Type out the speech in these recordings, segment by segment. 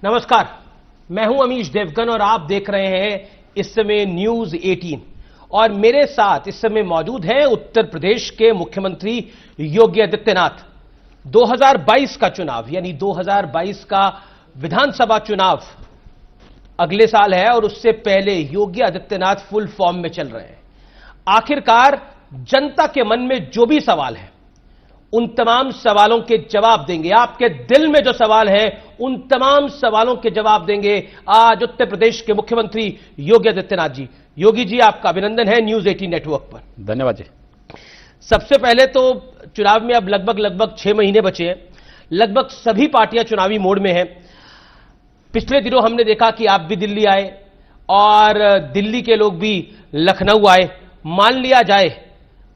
नमस्कार, मैं हूं अमीश देवगन और आप देख रहे हैं इस समय न्यूज 18 और मेरे साथ इस समय मौजूद हैं उत्तर प्रदेश के मुख्यमंत्री योगी आदित्यनाथ। 2022 का चुनाव यानी 2022 का विधानसभा चुनाव अगले साल है और उससे पहले योगी आदित्यनाथ फुल फॉर्म में चल रहे हैं। आखिरकार जनता के मन में जो भी सवाल है उन तमाम सवालों के जवाब देंगे। आपके दिल में जो सवाल है उन तमाम सवालों के जवाब देंगे आज उत्तर प्रदेश के मुख्यमंत्री योगी आदित्यनाथ जी। योगी जी, आपका अभिनंदन है न्यूज 18 नेटवर्क पर। धन्यवाद जी। सबसे पहले तो चुनाव में अब लगभग 6 महीने बचे हैं। लगभग सभी पार्टियां चुनावी मोड में हैं। पिछले दिनों हमने देखा कि आप भी दिल्ली आए और दिल्ली के लोग भी लखनऊ आए। मान लिया जाए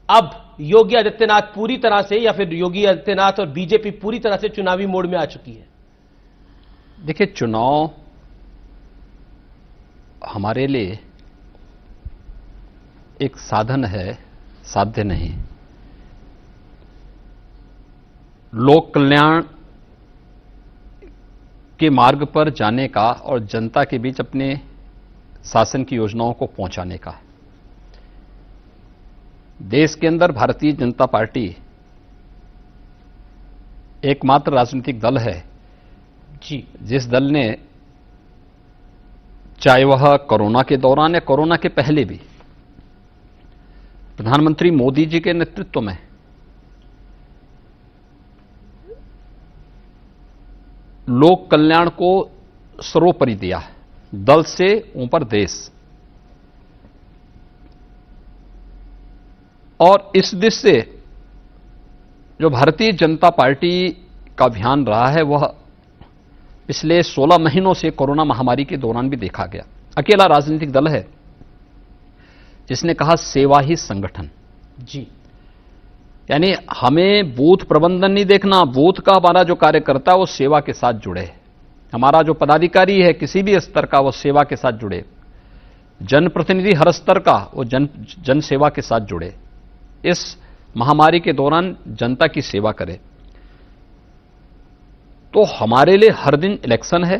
अब योगी आदित्यनाथ पूरी तरह से या फिर योगी आदित्यनाथ और बीजेपी पूरी तरह से चुनावी मोड में आ चुकी है। देखिए, चुनाव हमारे लिए एक साधन है, साध्य नहीं। लोक कल्याण के मार्ग पर जाने का और जनता के बीच अपने शासन की योजनाओं को पहुंचाने का। देश के अंदर भारतीय जनता पार्टी एकमात्र राजनीतिक दल है जी, जिस दल ने, चाहे वह कोरोना के दौरान या कोरोना के पहले भी, प्रधानमंत्री मोदी जी के नेतृत्व में लोक कल्याण को सर्वोपरि दिया। दल से ऊपर देश। और इस दृष्टि से जो भारतीय जनता पार्टी का अभियान रहा है वह पिछले 16 महीनों से कोरोना महामारी के दौरान भी देखा गया। अकेला राजनीतिक दल है जिसने कहा सेवा ही संगठन। जी, यानी हमें बूथ प्रबंधन नहीं देखना, बूथ का हमारा जो कार्यकर्ता वो सेवा के साथ जुड़े, हमारा जो पदाधिकारी है किसी भी स्तर का वो सेवा के साथ जुड़े, जनप्रतिनिधि हर स्तर का वो जन सेवा के साथ जुड़े, इस महामारी के दौरान जनता की सेवा करे। तो हमारे लिए हर दिन इलेक्शन है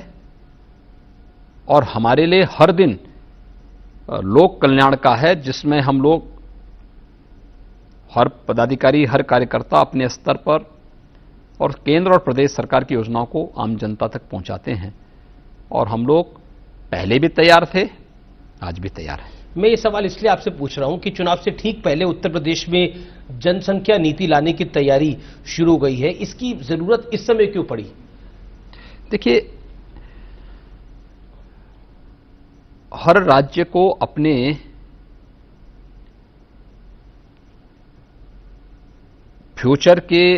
और हमारे लिए हर दिन लोक कल्याण का है, जिसमें हम लोग हर पदाधिकारी, हर कार्यकर्ता अपने स्तर पर और केंद्र और प्रदेश सरकार की योजनाओं को आम जनता तक पहुंचाते हैं। और हम लोग पहले भी तैयार थे, आज भी तैयार हैं। मैं ये सवाल इसलिए आपसे पूछ रहा हूं कि चुनाव से ठीक पहले उत्तर प्रदेश में जनसंख्या नीति लाने की तैयारी शुरू हो गई है। इसकी जरूरत इस समय क्यों पड़ी? देखिए, हर राज्य को अपने फ्यूचर के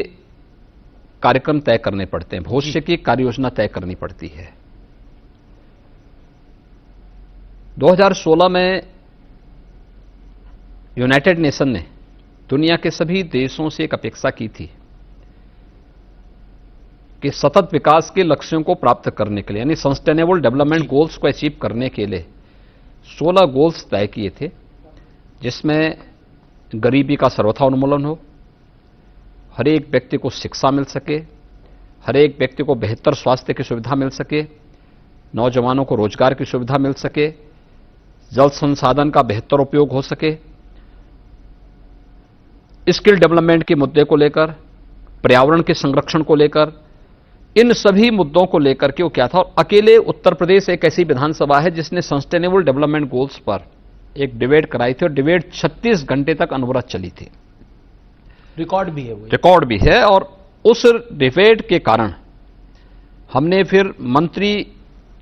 कार्यक्रम तय करने पड़ते हैं, भविष्य की कार्य योजना तय करनी पड़ती है। 2016 में यूनाइटेड नेशन ने दुनिया के सभी देशों से एक अपेक्षा की थी कि सतत विकास के लक्ष्यों को प्राप्त करने के लिए, यानी सस्टेनेबल डेवलपमेंट गोल्स को अचीव करने के लिए 16 गोल्स तय किए थे, जिसमें गरीबी का सर्वथा उन्मूलन हो, हर एक व्यक्ति को शिक्षा मिल सके, हर एक व्यक्ति को बेहतर स्वास्थ्य की सुविधा मिल सके, नौजवानों को रोजगार की सुविधा मिल सके, जल संसाधन का बेहतर उपयोग हो सके, स्किल डेवलपमेंट के मुद्दे को लेकर, पर्यावरण के संरक्षण को लेकर, इन सभी मुद्दों को लेकर के वो क्या था। और अकेले उत्तर प्रदेश एक ऐसी विधानसभा है जिसने सस्टेनेबल डेवलपमेंट गोल्स पर एक डिबेट कराई थी और डिबेट 36 घंटे तक अनवरत चली थी। रिकॉर्ड भी है वो। रिकॉर्ड भी है। और उस डिबेट के कारण हमने फिर मंत्री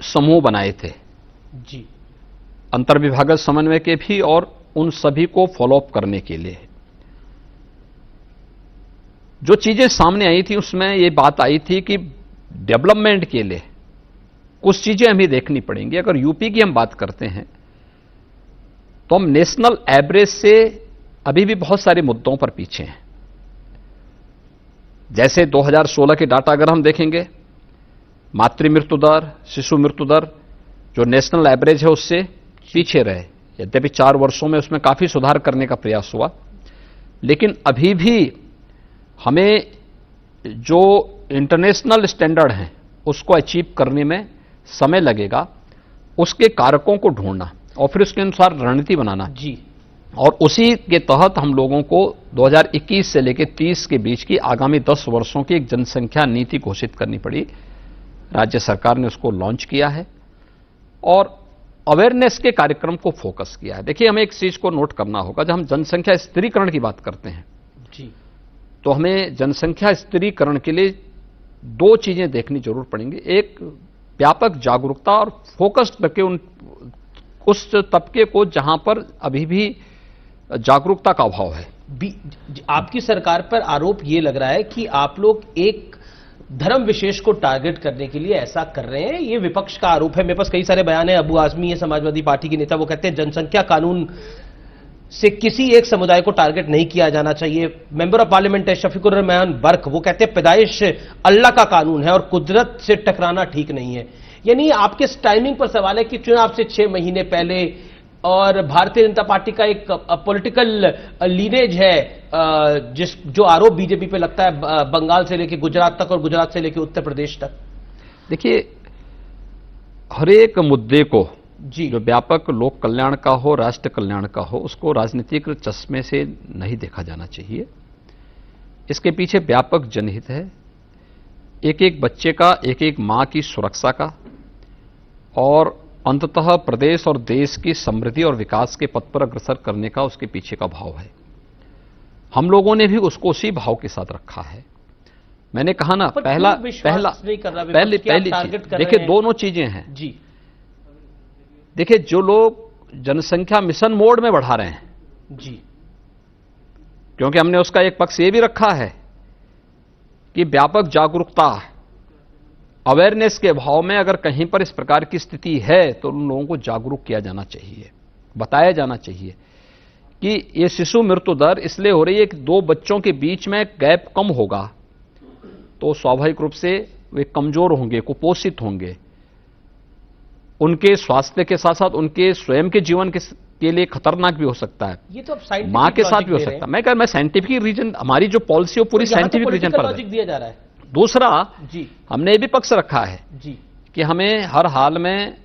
समूह बनाए थे जी, अंतर्विभागीय समन्वय के भी, और उन सभी को फॉलोअप करने के लिए जो चीजें सामने आई थी उसमें ये बात आई थी कि डेवलपमेंट के लिए कुछ चीजें हमें देखनी पड़ेंगी। अगर यूपी की हम बात करते हैं तो हम नेशनल एवरेज से अभी भी बहुत सारे मुद्दों पर पीछे हैं। जैसे 2016 के डाटा अगर हम देखेंगे, मातृ मृत्यु दर, शिशु मृत्यु दर जो नेशनल एवरेज है उससे पीछे रहे। यद्यपि 4 वर्षों में उसमें काफी सुधार करने का प्रयास हुआ, लेकिन अभी भी हमें जो इंटरनेशनल स्टैंडर्ड हैं उसको अचीव करने में समय लगेगा, उसके कारकों को ढूंढना और फिर उसके अनुसार रणनीति बनाना जी। और उसी के तहत हम लोगों को 2021 से लेकर 30 के बीच की आगामी 10 वर्षों की एक जनसंख्या नीति घोषित करनी पड़ी। राज्य सरकार ने उसको लॉन्च किया है और अवेयरनेस के कार्यक्रम को फोकस किया है। देखिए, हमें एक चीज को नोट करना होगा, जब हम जनसंख्या स्थिरीकरण की बात करते हैं जी, तो हमें जनसंख्या स्थिरीकरण के लिए दो चीजें देखनी जरूर पड़ेंगी। एक, व्यापक जागरूकता और फोकस करके उस तबके को जहां पर अभी भी जागरूकता का अभाव है। आपकी सरकार पर आरोप यह लग रहा है कि आप लोग एक धर्म विशेष को टारगेट करने के लिए ऐसा कर रहे हैं। ये विपक्ष का आरोप है। मेरे पास कई सारे बयान है। अबू आजमी है समाजवादी पार्टी के नेता, वो कहते हैं जनसंख्या कानून से किसी एक समुदाय को टारगेट नहीं किया जाना चाहिए। मेंबर ऑफ पार्लियामेंट है शफीकुर रहमान बर्क, वो कहते हैं पैदाइश अल्लाह का कानून है और कुदरत से टकराना ठीक नहीं है। यानी आपके टाइमिंग पर सवाल है कि चुनाव से 6 महीने पहले और भारतीय जनता पार्टी का एक पॉलिटिकल लीनेज है जो आरोप बीजेपी पे लगता है बंगाल से लेकर गुजरात तक और गुजरात से लेकर उत्तर प्रदेश तक। देखिए, हर एक मुद्दे को जी, जो व्यापक लोक कल्याण का हो, राष्ट्र कल्याण का हो, उसको राजनीतिक चश्मे से नहीं देखा जाना चाहिए। इसके पीछे व्यापक जनहित है, एक एक बच्चे का, एक एक मां की सुरक्षा का और अंततः प्रदेश और देश की समृद्धि और विकास के पथ पर अग्रसर करने का उसके पीछे का भाव है। हम लोगों ने भी उसको उसी भाव के साथ रखा है। मैंने कहा ना, पहली चीज देखिए, दोनों चीजें हैं जी। देखिए, जो लोग जनसंख्या मिशन मोड में बढ़ा रहे हैं जी, क्योंकि हमने उसका एक पक्ष ये भी रखा है कि व्यापक जागरूकता, अवेयरनेस के भाव में अगर कहीं पर इस प्रकार की स्थिति है तो उन लोगों को जागरूक किया जाना चाहिए, बताया जाना चाहिए कि ये शिशु मृत्यु दर इसलिए हो रही है कि 2 बच्चों के बीच में गैप कम होगा तो स्वाभाविक रूप से वे कमजोर होंगे, कुपोषित होंगे, उनके स्वास्थ्य के साथ साथ उनके स्वयं के जीवन के लिए खतरनाक भी हो सकता है। ये तो अब मां के साथ भी हो सकता है। मैं साइंटिफिक रीजन, हमारी जो पॉलिसी है वो पूरी साइंटिफिक रीजन पर लॉजिक दिया जा रहा है। दूसरा जी, हमने ये भी पक्ष रखा है जी कि हमें हर हाल में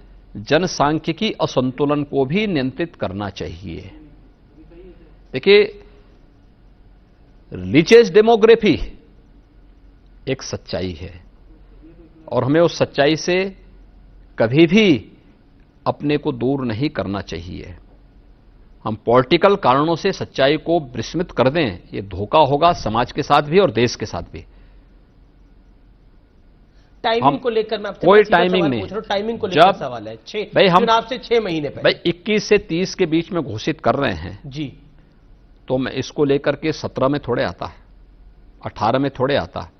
जनसांख्यिकी असंतुलन को भी नियंत्रित करना चाहिए। देखिए, रिचेज डेमोग्राफी एक सच्चाई है और हमें उस सच्चाई से कभी भी अपने को दूर नहीं करना चाहिए। हम पॉलिटिकल कारणों से सच्चाई को विस्मृत कर दें, ये धोखा होगा समाज के साथ भी और देश के साथ भी। टाइमिंग को लेकर मैं आपसे कोई टाइमिंग नहीं, टाइमिंग को लेकर सवाल है। भाई हम चुनाव से 6 महीने पहले, भाई 21 से 30 के बीच में घोषित कर रहे हैं जी, तो मैं इसको लेकर के 17 में थोड़े आता है, 18 में थोड़े आता है।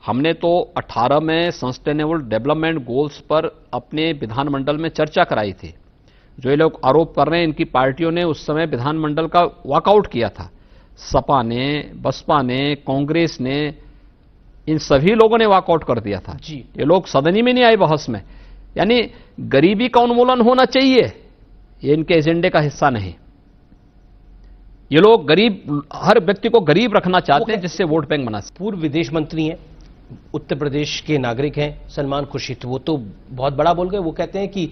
हमने तो 18 में सस्टेनेबल डेवलपमेंट गोल्स पर अपने विधानमंडल में चर्चा कराई थी। जो ये लोग आरोप कर रहे हैं, इनकी पार्टियों ने उस समय विधानमंडल का वॉकआउट किया था। सपा ने, बसपा ने, कांग्रेस ने, इन सभी लोगों ने वॉकआउट कर दिया था जी। ये लोग सदन ही में नहीं आए बहस में। यानी गरीबी का उन्मूलन होना चाहिए, ये इनके एजेंडे का हिस्सा नहीं। ये लोग गरीब, हर व्यक्ति को गरीब रखना चाहते हैं जिससे वोट बैंक बना सके। पूर्व विदेश मंत्री हैं, उत्तर प्रदेश के नागरिक हैं सलमान खुर्शीद, वो तो बहुत बड़ा बोल गए। वो कहते हैं कि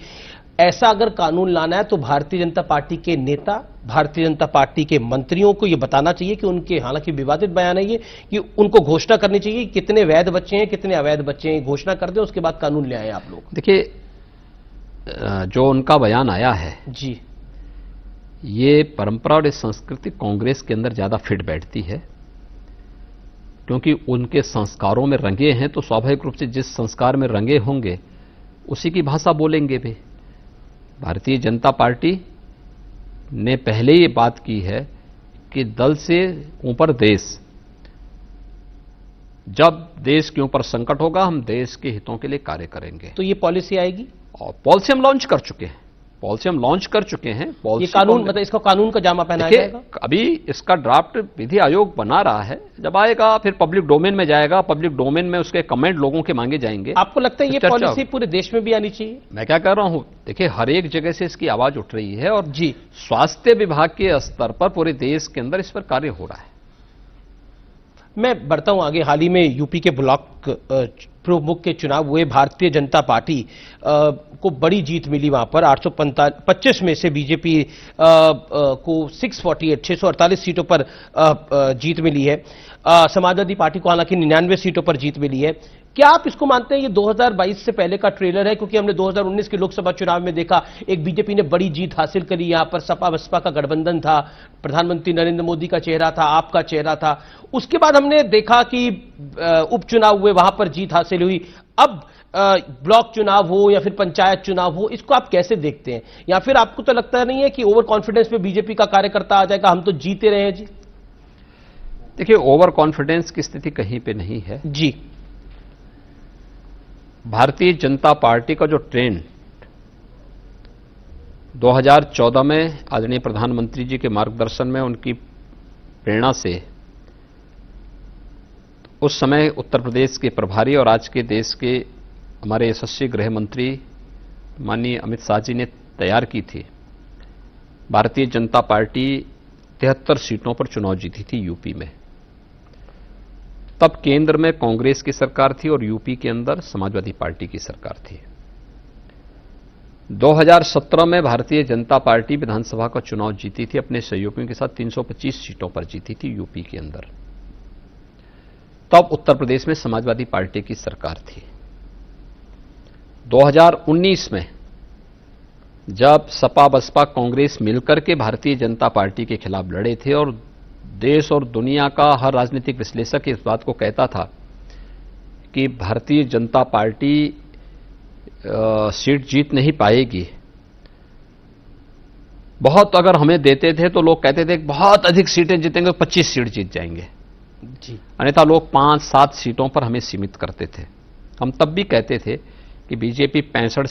ऐसा अगर कानून लाना है तो भारतीय जनता पार्टी के नेता, भारतीय जनता पार्टी के मंत्रियों को यह बताना चाहिए कि उनके, हालांकि विवादित बयान है ये, कि उनको घोषणा करनी चाहिए कि कितने वैध बच्चे हैं, कितने अवैध बच्चे हैं, घोषणा कर दें, उसके बाद कानून ले आए आप लोग। देखिए, जो उनका बयान आया है जी, ये परंपरा और संस्कृति कांग्रेस के अंदर ज्यादा फिट बैठती है, क्योंकि उनके संस्कारों में रंगे हैं तो स्वाभाविक रूप से जिस संस्कार में रंगे होंगे उसी की भाषा बोलेंगे भी। भारतीय जनता पार्टी ने पहले ये बात की है कि दल से ऊपर देश, जब देश के ऊपर संकट होगा हम देश के हितों के लिए कार्य करेंगे। तो ये पॉलिसी आएगी और पॉलिसी हम लॉन्च कर चुके हैं, ये कानून, मतलब इसको कानून का जामा पहनाया जाएगा। अभी इसका ड्राफ्ट विधि आयोग बना रहा है, जब आएगा फिर पब्लिक डोमेन में जाएगा, पब्लिक डोमेन में उसके कमेंट लोगों के मांगे जाएंगे। आपको लगता है ये पॉलिसी पूरे देश में भी आनी चाहिए? मैं क्या कह रहा हूं, देखिए हर एक जगह से इसकी आवाज उठ रही है और जी स्वास्थ्य विभाग के स्तर पर पूरे देश के अंदर इस पर कार्य हो रहा है। मैं बढ़ता हूं आगे। हाल ही में यूपी के ब्लॉक प्रमुख के चुनाव हुए। भारतीय जनता पार्टी को बड़ी जीत मिली वहां पर। 825 में से बीजेपी को 648 सीटों पर जीत मिली है। समाजवादी पार्टी को हालांकि 99 सीटों पर जीत मिली है। क्या आप इसको मानते हैं ये 2022 से पहले का ट्रेलर है? क्योंकि हमने 2019 के लोकसभा चुनाव में देखा, एक बीजेपी ने बड़ी जीत हासिल करी, यहां पर सपा बसपा का गठबंधन था, प्रधानमंत्री नरेंद्र मोदी का चेहरा था, आपका चेहरा था। उसके बाद हमने देखा कि उपचुनाव हुए, वहां पर जीत हासिल हुई। अब ब्लॉक चुनाव हो या फिर पंचायत चुनाव हो, इसको आप कैसे देखते हैं? या फिर आपको तो लगता नहीं है कि ओवर कॉन्फिडेंस में बीजेपी का कार्यकर्ता आ जाएगा, हम तो जीते रहे हैं जी? देखिए, ओवर कॉन्फिडेंस की स्थिति कहीं पे नहीं है जी। भारतीय जनता पार्टी का जो ट्रेंड 2014 में आदरणीय प्रधानमंत्री जी के मार्गदर्शन में, उनकी प्रेरणा से, उस समय उत्तर प्रदेश के प्रभारी और आज के देश के हमारे यशस्वी गृह मंत्री माननीय अमित शाह जी ने तैयार की थी। भारतीय जनता पार्टी 73 सीटों पर चुनाव जीती थी यूपी में। तब केंद्र में कांग्रेस की सरकार थी और यूपी के अंदर समाजवादी पार्टी की सरकार थी। 2017 में भारतीय जनता पार्टी विधानसभा का चुनाव जीती थी अपने सहयोगियों के साथ। 325 सीटों पर जीती थी यूपी के अंदर। तब उत्तर प्रदेश में समाजवादी पार्टी की सरकार थी। 2019 में जब सपा बसपा कांग्रेस मिलकर के भारतीय जनता पार्टी के खिलाफ लड़े थे और देश और दुनिया का हर राजनीतिक विश्लेषक इस बात को कहता था कि भारतीय जनता पार्टी सीट जीत नहीं पाएगी, बहुत अगर हमें देते थे तो लोग कहते थे बहुत अधिक सीटें जीतेंगे, 25 सीट जीत जाएंगे जी। अन्यथा लोग 5-7 सीटों पर हमें सीमित करते थे। हम तब भी कहते थे कि बीजेपी 65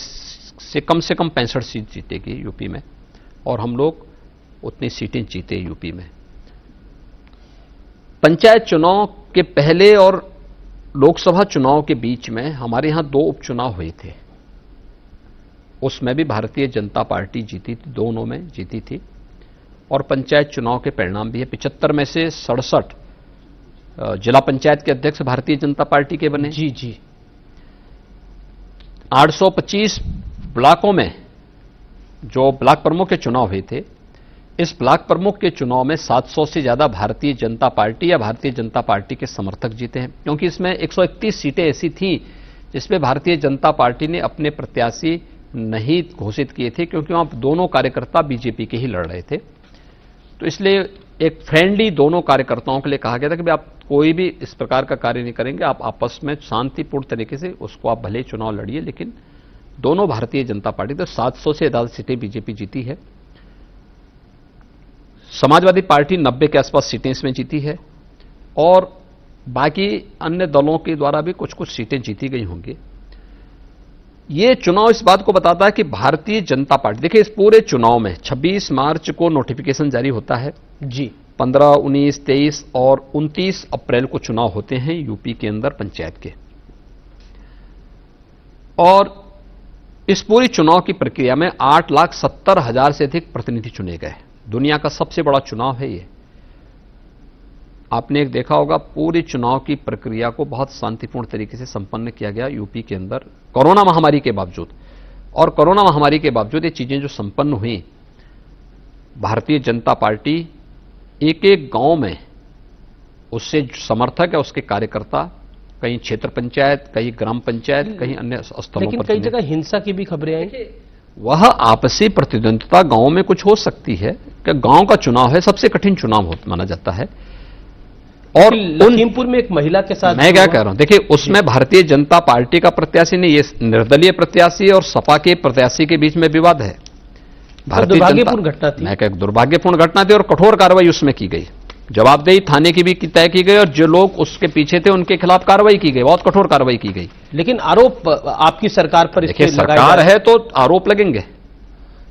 से कम 65 सीट जीतेगी यूपी में, और हम लोग उतनी सीटें जीते यूपी में। पंचायत चुनाव के पहले और लोकसभा चुनाव के बीच में हमारे यहां 2 उपचुनाव हुए थे। उसमें भी भारतीय जनता पार्टी जीती थी, दोनों में जीती थी। और पंचायत चुनाव के परिणाम भी है। 75 में से 67 जिला पंचायत के अध्यक्ष भारतीय जनता पार्टी के बने। जी जी। 825 ब्लॉकों में जो ब्लॉक प्रमुख के चुनाव हुए थे, इस ब्लॉक प्रमुख के चुनाव में 700 से ज्यादा भारतीय जनता पार्टी या भारतीय जनता पार्टी के समर्थक जीते हैं। क्योंकि इसमें 131 सीटें ऐसी थीं जिसमें भारतीय जनता पार्टी ने अपने प्रत्याशी नहीं घोषित किए थे, क्योंकि वहां दोनों कार्यकर्ता बीजेपी के ही लड़ रहे थे। तो इसलिए एक फ्रेंडली दोनों कार्यकर्ताओं के लिए कहा गया था कि आप कोई भी इस प्रकार का कार्य नहीं करेंगे, आप आपस में शांतिपूर्ण तरीके से उसको आप भले चुनाव लड़िए, लेकिन दोनों भारतीय जनता पार्टी। तो 700 से ज्यादा सीटें बीजेपी जीती है। समाजवादी पार्टी 90 के आसपास सीटें इसमें जीती है, और बाकी अन्य दलों के द्वारा भी कुछ कुछ सीटें जीती गई होंगी। ये चुनाव इस बात को बताता है कि भारतीय जनता पार्टी, देखिए, इस पूरे चुनाव में 26 मार्च को नोटिफिकेशन जारी होता है जी। 15, 19, 23 और 29 अप्रैल को चुनाव होते हैं यूपी के अंदर पंचायत के। और इस पूरी चुनाव की प्रक्रिया में 8,70,000 से अधिक प्रतिनिधि चुने गए। दुनिया का सबसे बड़ा चुनाव है ये। आपने एक देखा होगा, पूरी चुनाव की प्रक्रिया को बहुत शांतिपूर्ण तरीके से संपन्न किया गया यूपी के अंदर, कोरोना महामारी के बावजूद। और कोरोना महामारी के बावजूद ये चीजें जो संपन्न हुई, भारतीय जनता पार्टी एक एक गांव में उससे समर्थक है, उसके कार्यकर्ता, कहीं क्षेत्र पंचायत, कहीं ग्राम पंचायत, कहीं अन्य स्थलों पर। लेकिन कई जगह हिंसा की भी खबरें आई। वह आपसी प्रतिद्वंद्विता गांव में कुछ हो सकती है कि गांव का चुनाव है, सबसे कठिन चुनाव माना जाता है। और लखीमपुर में एक महिला के साथ मैं क्या कह रहा हूं, देखिए, उसमें भारतीय जनता पार्टी का प्रत्याशी नहीं, ये निर्दलीय प्रत्याशी और सपा के प्रत्याशी के बीच में विवाद है। दुर्भाग्यपूर्ण घटना थी। मैं क्या, दुर्भाग्यपूर्ण घटना थी और कठोर कार्रवाई उसमें की गई। जवाबदेही थाने की भी तय की गई और जो लोग उसके पीछे थे उनके खिलाफ कार्रवाई की गई, बहुत कठोर कार्रवाई की गई। लेकिन आरोप आपकी सरकार पर देखिए, सरकार है तो आरोप लगेंगे।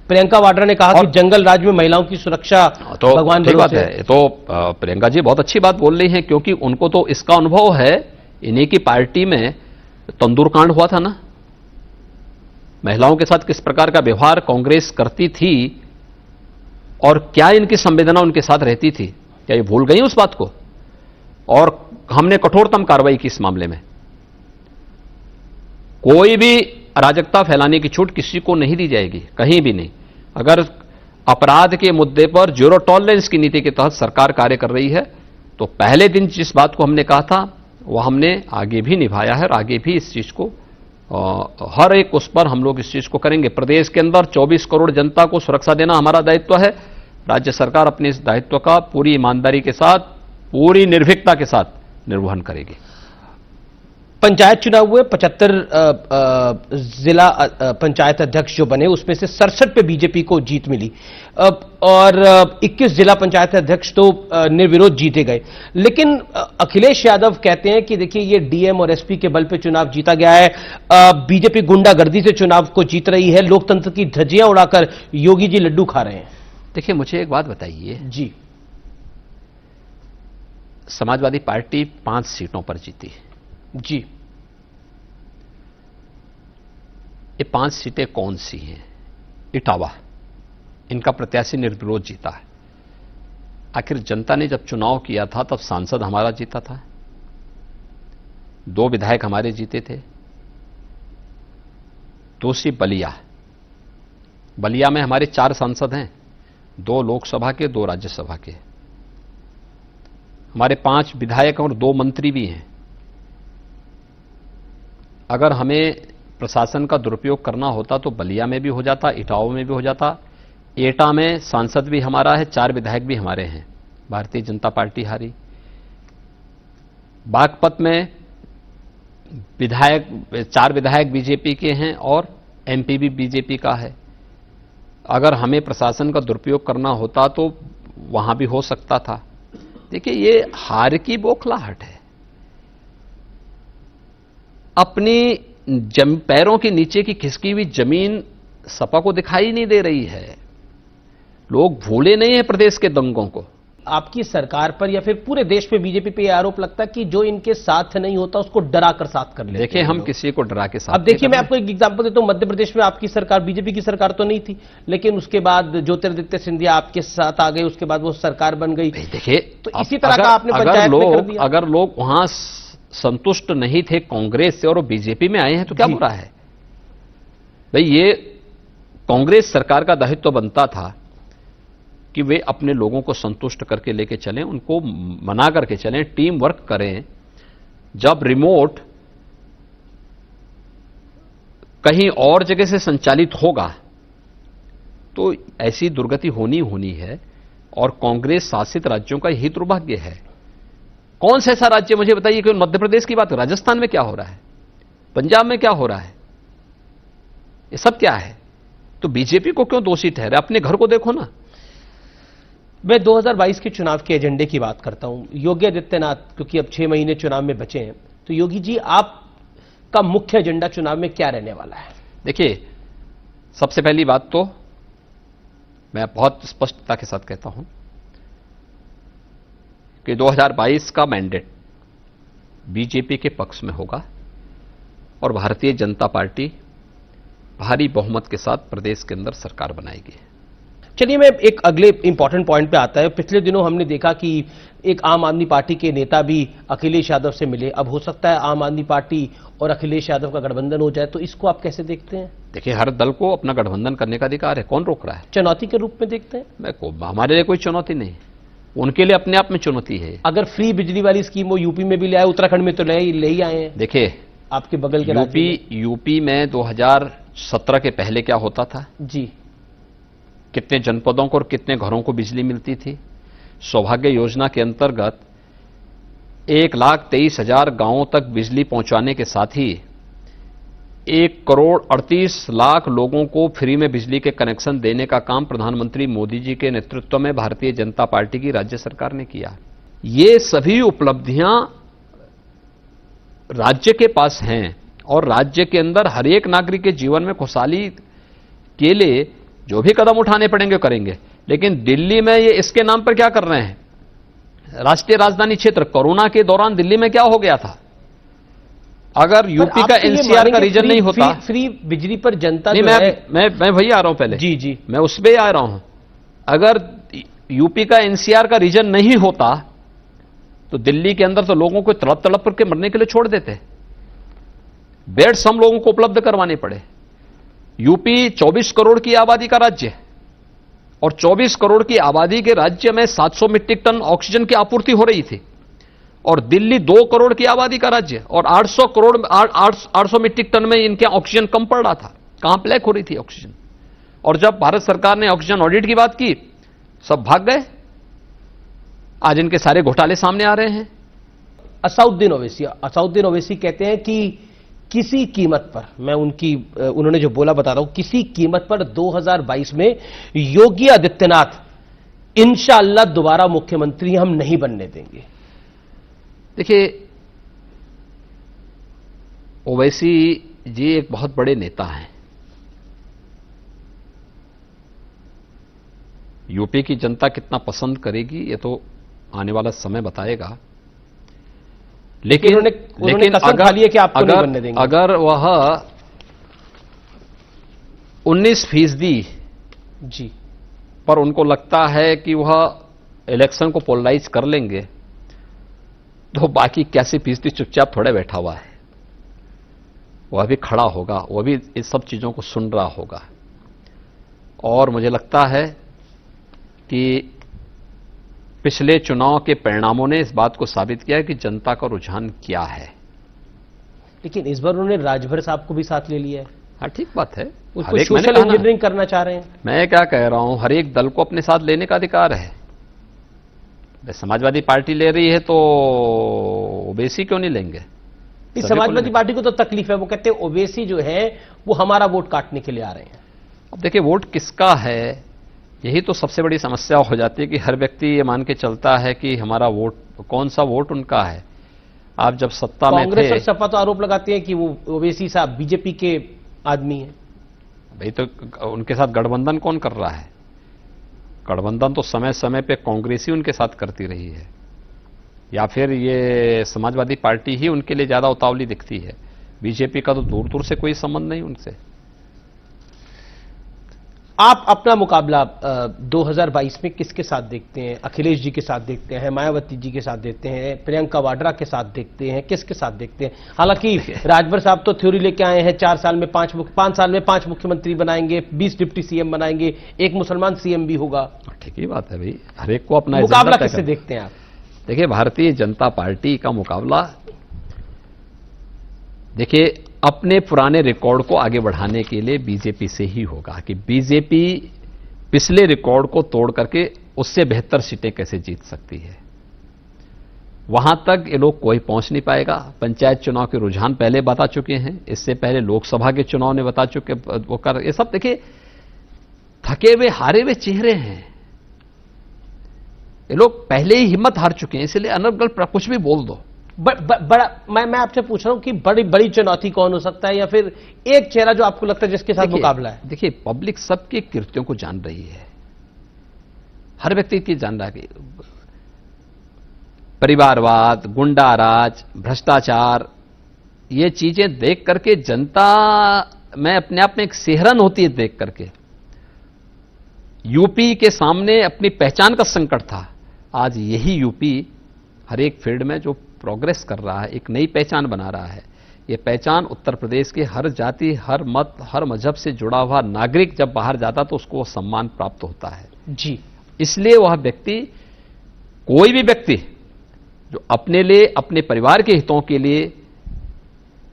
प्रियंका वाड्रा ने कहा कि जंगल राज में महिलाओं की सुरक्षा तो भगवान ठीक बात है। तो प्रियंका जी बहुत अच्छी बात बोल रही हैं, क्योंकि उनको तो इसका अनुभव है। इन्हीं की पार्टी में तंदूर कांड हुआ था ना, महिलाओं के साथ किस प्रकार का व्यवहार कांग्रेस करती थी और क्या इनकी संवेदना उनके साथ रहती थी, क्या ये भूल गई उस बात को? और हमने कठोरतम कार्रवाई की इस मामले में। कोई भी अराजकता फैलाने की छूट किसी को नहीं दी जाएगी, कहीं भी नहीं। अगर अपराध के मुद्दे पर जीरो टॉलरेंस की नीति के तहत सरकार कार्य कर रही है तो पहले दिन जिस बात को हमने कहा था वह हमने आगे भी निभाया है और आगे भी इस चीज को हर एक उस पर हम लोग इस चीज को करेंगे। प्रदेश के अंदर 24 करोड़ जनता को सुरक्षा देना हमारा दायित्व है। राज्य सरकार अपने इस दायित्व का पूरी ईमानदारी के साथ, पूरी निर्भीकता के साथ निर्वहन करेगी। पंचायत चुनाव हुए, 75 जिला पंचायत अध्यक्ष जो बने उसमें से 67 पे बीजेपी को जीत मिली और 21 जिला पंचायत अध्यक्ष तो निर्विरोध जीते गए। लेकिन अखिलेश यादव कहते हैं कि देखिए ये डीएम और एसपी के बल पे चुनाव जीता गया है, बीजेपी गुंडागर्दी से चुनाव को जीत रही है, लोकतंत्र की धज्जियां उड़ाकर योगी जी लड्डू खा रहे हैं। देखिए मुझे एक बात बताइए जी, समाजवादी पार्टी 5 सीटों पर जीती जी, ये 5 सीटें कौन सी हैं? इटावा, इनका प्रत्याशी निर्विरोध जीता है। आखिर जनता ने जब चुनाव किया था तब सांसद हमारा जीता था, 2 विधायक हमारे जीते थे। दूसरी बलिया, बलिया में हमारे 4 सांसद हैं, 2 लोकसभा के, 2 राज्यसभा के। हमारे 5 विधायक और 2 मंत्री भी हैं। अगर हमें प्रशासन का दुरुपयोग करना होता तो बलिया में भी हो जाता, इटावा में भी हो जाता। एटा में सांसद भी हमारा है, 4 विधायक भी हमारे हैं, भारतीय जनता पार्टी हारी। बागपत में 4 विधायक बीजेपी के हैं और एमपी भी बीजेपी का है। अगर हमें प्रशासन का दुरुपयोग करना होता तो वहां भी हो सकता था। देखिए ये हार की बौखलाहट है, अपनी पैरों के नीचे की खिसकी हुई जमीन सपा को दिखाई नहीं दे रही है। लोग भूले नहीं है प्रदेश के दंगों को। आपकी सरकार पर या फिर पूरे देश पे बीजेपी पे यह आरोप लगता है कि जो इनके साथ नहीं होता उसको डरा कर साथ कर लेते हैं। देखिए हम किसी को डरा के साथ, अब देखिए मैं आपको एक एग्जांपल देता हूं, मध्य प्रदेश में आपकी सरकार, बीजेपी की सरकार तो नहीं थी, लेकिन उसके बाद ज्योतिरादित्य सिंधिया आपके साथ आ गए, उसके बाद वो सरकार बन गई। देखिए तो इसी तरह का आपने पंचायत में कर दिया। अगर लोग वहां संतुष्ट नहीं थे कांग्रेस से और वो बीजेपी में आए हैं तो क्या बुरा है? भाई ये कांग्रेस सरकार का दायित्व बनता था कि वे अपने लोगों को संतुष्ट करके लेके चलें, उनको मना करके चलें, टीम वर्क करें। जब रिमोट कहीं और जगह से संचालित होगा तो ऐसी दुर्गति होनी है और कांग्रेस शासित राज्यों का यही दुर्भाग्य है। कौन सा ऐसा राज्य मुझे बताइए कि मध्य प्रदेश की बात, राजस्थान में क्या हो रहा है, पंजाब में क्या हो रहा है, ये सब क्या है? तो बीजेपी को क्यों दोषी ठहरे? अपने घर को देखो ना। मैं 2022 के चुनाव के एजेंडे की बात करता हूं। योगी आदित्यनाथ, क्योंकि अब 6 महीने चुनाव में बचे हैं, तो योगी जी आपका मुख्य एजेंडा चुनाव में क्या रहने वाला है? देखिए सबसे पहली बात तो मैं बहुत स्पष्टता के साथ कहता हूं कि 2022 का मैंडेट बीजेपी के पक्ष में होगा और भारतीय जनता पार्टी भारी बहुमत के साथ प्रदेश के अंदर सरकार बनाएगी। चलिए मैं एक अगले इंपॉर्टेंट पॉइंट पे आता है। पिछले दिनों हमने देखा कि एक आम आदमी पार्टी के नेता भी अखिलेश यादव से मिले। अब हो सकता है आम आदमी पार्टी और अखिलेश यादव का गठबंधन हो जाए, तो इसको आप कैसे देखते हैं? देखिए हर दल को अपना गठबंधन करने का अधिकार है, कौन रोक रहा है? चुनौती के रूप में देखते हैं? हमारे लिए कोई चुनौती नहीं, उनके लिए अपने आप में चुनौती है। अगर फ्री बिजली वाली स्कीम वो यूपी में भी ले आए, उत्तराखंड में तो ले ही आए हैं। देखिए आपके बगल के यूपी में 2017 के पहले क्या होता था जी, कितने जनपदों को और कितने घरों को बिजली मिलती थी? सौभाग्य योजना के अंतर्गत 1,23,000 गांवों तक बिजली पहुंचाने के साथ ही 1,38,00,000 लोगों को फ्री में बिजली के कनेक्शन देने का काम प्रधानमंत्री मोदी जी के नेतृत्व में भारतीय जनता पार्टी की राज्य सरकार ने किया। ये सभी उपलब्धियां राज्य के पास हैं और राज्य के अंदर हर एक नागरिक के जीवन में खुशहाली के लिए जो भी कदम उठाने पड़ेंगे करेंगे। लेकिन दिल्ली में ये इसके नाम पर क्या कर रहे हैं? राष्ट्रीय राजधानी क्षेत्र, कोरोना के दौरान दिल्ली में क्या हो गया था? अगर यूपी का एनसीआर का रीजन नहीं होता, फ्री बिजली पर जनता नहीं, मैं वही आ रहा हूं पहले। जी मैं उस पे आ रहा हूं। अगर यूपी का एनसीआर का रीजन नहीं होता तो दिल्ली के अंदर तो लोगों को तड़प तड़प करके मरने के लिए छोड़ देते। बेड्स हम लोगों को उपलब्ध करवाने पड़े। यूपी 24 करोड़ की आबादी का राज्य है और 24 करोड़ की आबादी के राज्य में 700 मीट्रिक टन ऑक्सीजन की आपूर्ति हो रही थी, और दिल्ली 2 करोड़ की आबादी का राज्य और 800 मीट्रिक टन में इनके ऑक्सीजन कम पड़ रहा था। कहां ब्लैक हो रही थी ऑक्सीजन। और जब भारत सरकार ने ऑक्सीजन ऑडिट की बात की, सब भाग गए। आज इनके सारे घोटाले सामने आ रहे हैं। असाउद्दीन ओवैसी कहते हैं कि किसी कीमत पर, मैं उन्होंने जो बोला बता रहा हूं, किसी कीमत पर 2022 में योगी आदित्यनाथ इंशाअल्लाह दोबारा मुख्यमंत्री हम नहीं बनने देंगे। देखिए, ओवैसी जी एक बहुत बड़े नेता हैं। यूपी की जनता कितना पसंद करेगी ये तो आने वाला समय बताएगा। लेकिन उन्होंने कसम खा ली है कि आपको नहीं बनने देंगे। अगर वह 19% जी पर उनको लगता है कि वह इलेक्शन को पोलराइज कर लेंगे, तो बाकी 81% चुपचाप थोड़े बैठा हुआ है। वह भी खड़ा होगा, वह भी इस सब चीजों को सुन रहा होगा। और मुझे लगता है कि पिछले चुनाव के परिणामों ने इस बात को साबित किया है कि जनता का रुझान क्या है। लेकिन इस बार उन्होंने राजभर साहब को भी साथ ले लिया है। हाँ, ठीक बात है। उसको सोशल इंजीनियरिंग करना चाह रहे हैं। मैं क्या कह रहा हूं, हर एक दल को अपने साथ लेने का अधिकार है। समाजवादी पार्टी ले रही है तो ओवैसी क्यों नहीं लेंगे? समाजवादी पार्टी को तो तकलीफ है। वो कहते हैं ओवैसी जो है वो हमारा वोट काटने के लिए आ रहे हैं। अब देखिए, वोट किसका है, यही तो सबसे बड़ी समस्या हो जाती है कि हर व्यक्ति ये मान के चलता है कि हमारा वोट, कौन सा वोट उनका है। आप जब सत्ता में थे, कांग्रेस और सपा तो आरोप लगाती है कि वो ओवैसी साहब बीजेपी के आदमी हैं। भाई, तो उनके साथ गठबंधन कौन कर रहा है? गठबंधन तो समय समय पे कांग्रेस ही उनके साथ करती रही है, या फिर ये समाजवादी पार्टी ही उनके लिए ज्यादा उतावली दिखती है। बीजेपी का तो दूर दूर से कोई संबंध नहीं उनसे। आप अपना मुकाबला 2022 में किसके साथ देखते हैं? अखिलेश जी के साथ देखते हैं, मायावती जी के साथ देखते हैं, प्रियंका वाड्रा के साथ देखते हैं, किसके साथ देखते हैं? हालांकि राजभर साहब तो थ्योरी लेके आए हैं 4 साल में 5 साल में 5 मुख्यमंत्री बनाएंगे, 20 डिप्टी सीएम बनाएंगे, एक मुसलमान सीएम भी होगा। ठीक ही बात है भाई, हर एक को अपना मुकाबला किससे देखते हैं आप? देखिए, भारतीय जनता पार्टी का मुकाबला, देखिए, अपने पुराने रिकॉर्ड को आगे बढ़ाने के लिए बीजेपी से ही होगा कि बीजेपी पिछले रिकॉर्ड को तोड़ करके उससे बेहतर सीटें कैसे जीत सकती है। वहां तक ये लोग कोई पहुंच नहीं पाएगा। पंचायत चुनाव के रुझान पहले बता चुके हैं, इससे पहले लोकसभा के चुनाव ने बता चुके वो कर, ये सब देखिए थके हुए हारे हुए चेहरे हैं। ये लोग पहले ही हिम्मत हार चुके हैं, इसलिए अनर्गल कुछ भी बोल दो। बड़ा मैं आपसे पूछ रहा हूं कि बड़ी चुनौती कौन हो सकता है, या फिर एक चेहरा जो आपको लगता है जिसके साथ मुकाबला है? देखिए, पब्लिक सबके कृत्यों को जान रही है, हर व्यक्ति की जान रहा है कि परिवारवाद, गुंडाराज, भ्रष्टाचार, ये चीजें देख करके जनता में अपने आप में एक सिहरन होती है। देख करके यूपी के सामने अपनी पहचान का संकट था, आज यही यूपी हर एक फील्ड में जो प्रोग्रेस कर रहा है, एक नई पहचान बना रहा है। यह पहचान उत्तर प्रदेश के हर जाति, हर मत, हर मजहब से जुड़ा हुआ नागरिक जब बाहर जाता तो उसको सम्मान प्राप्त होता है। जी, इसलिए वह व्यक्ति, कोई भी व्यक्ति जो अपने लिए, अपने परिवार के हितों के लिए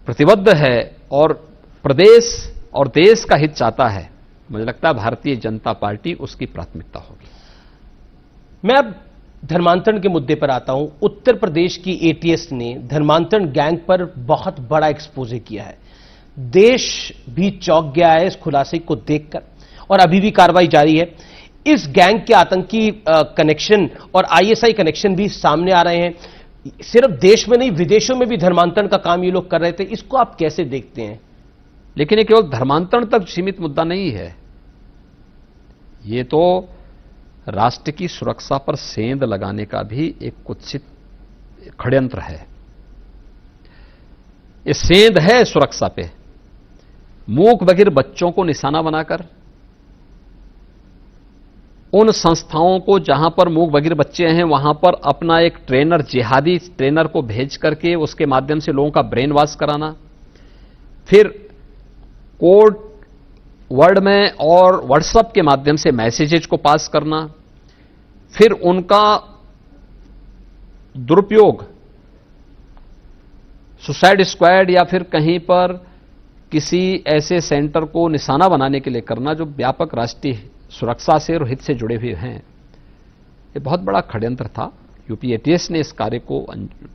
प्रतिबद्ध है और प्रदेश और देश का हित चाहता है, मुझे लगता है भारतीय जनता पार्टी उसकी प्राथमिकता होगी। मैं अब धर्मांतरण के मुद्दे पर आता हूं। उत्तर प्रदेश की एटीएस ने धर्मांतरण गैंग पर बहुत बड़ा एक्सपोजे किया है। देश भी चौंक गया है इस खुलासे को देखकर, और अभी भी कार्रवाई जारी है। इस गैंग के आतंकी कनेक्शन और आईएसआई कनेक्शन भी सामने आ रहे हैं। सिर्फ देश में नहीं, विदेशों में भी धर्मांतरण का काम ये लोग कर रहे थे। इसको आप कैसे देखते हैं? लेकिन ये केवल धर्मांतरण तक सीमित मुद्दा नहीं है, ये तो राष्ट्र की सुरक्षा पर सेंध लगाने का भी एक कुत्सित षड्यंत्र है। ये सेंध है सुरक्षा पे, मूक बधिर बच्चों को निशाना बनाकर उन संस्थाओं को जहां पर मूक बधिर बच्चे हैं वहां पर अपना एक ट्रेनर, जिहादी ट्रेनर को भेज करके उसके माध्यम से लोगों का ब्रेन वॉश कराना, फिर कोड वर्ड में और व्हाट्सएप के माध्यम से मैसेजेज को पास करना, फिर उनका दुरुपयोग सुसाइड स्क्वाड या फिर कहीं पर किसी ऐसे सेंटर को निशाना बनाने के लिए करना जो व्यापक राष्ट्रीय सुरक्षा से और हित से जुड़े हुए हैं। ये बहुत बड़ा षड्यंत्र था। यूपी एटीएस ने इस कार्य को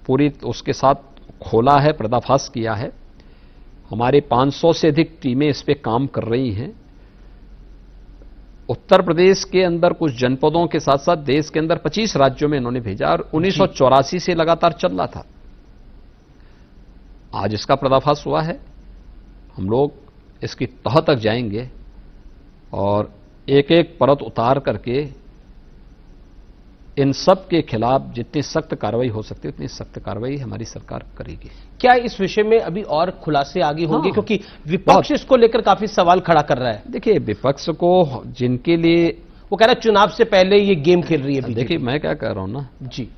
पूरी उसके साथ खोला है, पर्दाफाश किया है। हमारे 500 से अधिक टीमें इस पे काम कर रही हैं। उत्तर प्रदेश के अंदर कुछ जनपदों के साथ साथ देश के अंदर 25 राज्यों में इन्होंने भेजा और 1984 से लगातार चल रहा था। आज इसका पर्दाफाश हुआ है। हम लोग इसकी तह तक जाएंगे और एक एक परत उतार करके इन सब के खिलाफ जितनी सख्त कार्रवाई हो सकती है उतनी सख्त कार्रवाई हमारी सरकार करेगी। क्या इस विषय में अभी और खुलासे आगे होंगे? हाँ, क्योंकि विपक्ष इसको लेकर काफी सवाल खड़ा कर रहा है। देखिए, विपक्ष को जिनके लिए वो कह रहा है चुनाव से पहले ये गेम खेल रही है। देखिए, मैं क्या कह रहा हूं ना जी,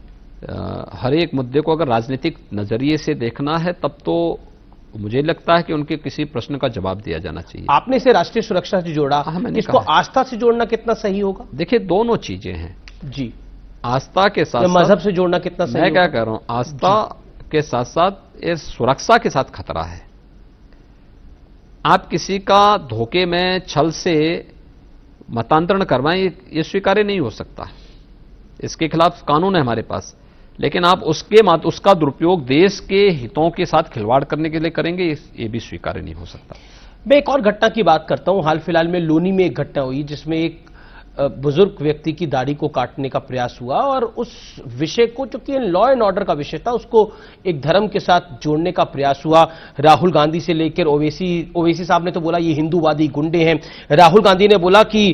हर एक मुद्दे को अगर राजनीतिक नजरिए से देखना है तब तो मुझे लगता है कि उनके किसी प्रश्न का जवाब दिया जाना चाहिए। आपने इसे राष्ट्रीय सुरक्षा से जोड़ा, इसको आस्था से जोड़ना कितना सही होगा? देखिए, दोनों चीजें हैं जी। आस्था के साथ मजहब से जोड़ना कितना सही? मैं क्या कह रहा हूं, आस्था के साथ साथ ये सुरक्षा के साथ खतरा है। आप किसी का धोखे में, छल से मतांतरण करवाएं, ये स्वीकार्य नहीं हो सकता। इसके खिलाफ कानून है हमारे पास, लेकिन आप उसका दुरुपयोग देश के हितों के साथ खिलवाड़ करने के लिए करेंगे, ये भी स्वीकार्य नहीं हो सकता। मैं एक और घटना की बात करता हूं। हाल फिलहाल में लोनी में एक घटना हुई जिसमें एक बुजुर्ग व्यक्ति की दाढ़ी को काटने का प्रयास हुआ और उस विषय को, चूंकि लॉ एंड ऑर्डर का विषय था, उसको एक धर्म के साथ जोड़ने का प्रयास हुआ। राहुल गांधी से लेकर ओवैसी साहब ने तो बोला ये हिंदूवादी गुंडे हैं। राहुल गांधी ने बोला कि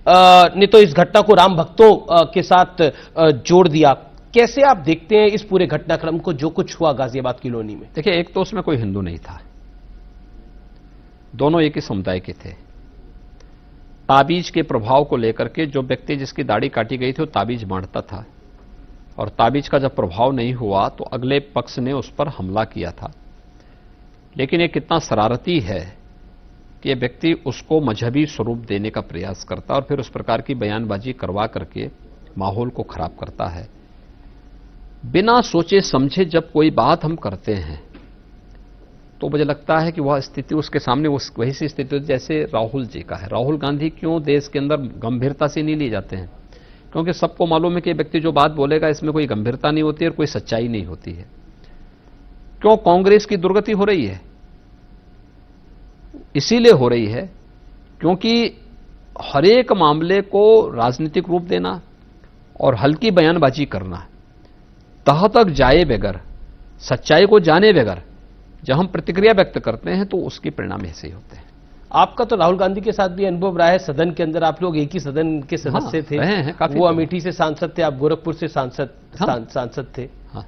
ने तो इस घटना को राम भक्तों के साथ जोड़ दिया। कैसे आप देखते हैं इस पूरे घटनाक्रम को, जो कुछ हुआ गाजियाबाद की लोनी में? देखिए, एक तो उसमें कोई हिंदू नहीं था, दोनों एक ही समुदाय के थे। ताबीज के प्रभाव को लेकर के जो व्यक्ति जिसकी दाढ़ी काटी गई थी वो ताबीज बांटता था और ताबीज का जब प्रभाव नहीं हुआ तो अगले पक्ष ने उस पर हमला किया था। लेकिन ये कितना शरारती है कि ये व्यक्ति उसको मजहबी स्वरूप देने का प्रयास करता और फिर उस प्रकार की बयानबाजी करवा करके माहौल को खराब करता है। बिना सोचे समझे जब कोई बात हम करते हैं तो मुझे लगता है कि वह स्थिति उसके सामने वही सी स्थिति जैसे राहुल जी का है। राहुल गांधी क्यों देश के अंदर गंभीरता से नहीं लिए जाते हैं? क्योंकि सबको मालूम है कि व्यक्ति जो बात बोलेगा इसमें कोई गंभीरता नहीं होती और कोई सच्चाई नहीं होती है। क्यों कांग्रेस की दुर्गति हो रही है? इसीलिए हो रही है क्योंकि हर एक मामले को राजनीतिक रूप देना और हल्की बयानबाजी करना, तह तक जाए बगैर, सच्चाई को जाने बगैर जब हम प्रतिक्रिया व्यक्त करते हैं तो उसके परिणाम ऐसे ही होते हैं। आपका तो राहुल गांधी के साथ भी अनुभव रहा है। सदन के अंदर आप लोग एक ही सदन के सदस्य थे। काफी वो अमेठी से सांसद थे, आप गोरखपुर से सांसद थे। हाँ,